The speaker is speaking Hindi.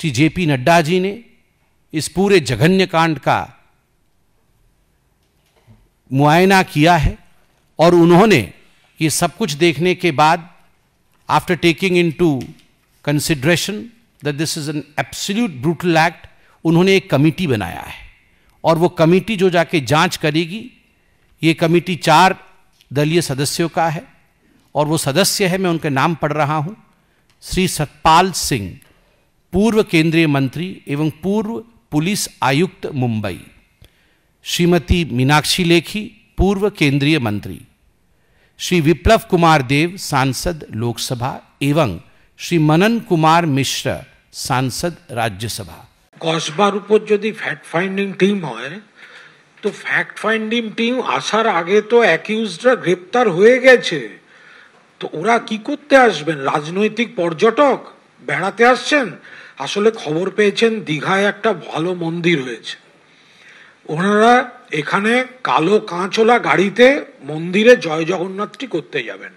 श्री जेपी नड्डा जी ने इस पूरे जघन्य कांड का मुआयना किया है और उन्होंने ये सब कुछ देखने के बाद, after taking into consideration that this is an absolute brutal act, उन्होंने एक कमेटी बनाया है और वो कमेटी जो जाके जांच करेगी, ये कमेटी 4 दलीय सदस्यों का है और वो सदस्य है, मैं उनके नाम पढ़ रहा हूं, श्री सतपाल सिंह, पूर्व केंद्रीय मंत्री एवं पूर्व पुलिस आयुक्त मुंबई, श्रीमती मीनाक्षी लेखी, पूर्व केंद्रीय मंत्री, श्री विप्लव कुमार देव, सांसद लोकसभा, एवं श्री मनन कुमार मिश्र, सांसद राज्यसभा। কসবার উপর যদি ফ্যাক্ট ফাইন্ডিং টিম হয়, তো ফ্যাক্ট ফাইন্ডিং টিম আসার আগে তো অ্যাকিউজডরা গ্রেপ্তার হয়ে গেছে, তো ওরা কি করতে আসবেন? রাজনৈতিক পর্যটক বেড়াতে আসছেন? আসলে খবর পেয়েছেন দীঘায় একটা ভালো মন্দির হয়েছে, ওনারা এখানে কালো কাঁচওয়ালা গাড়িতে মন্দিরে জয় জগন্নাথটি করতে যাবেন।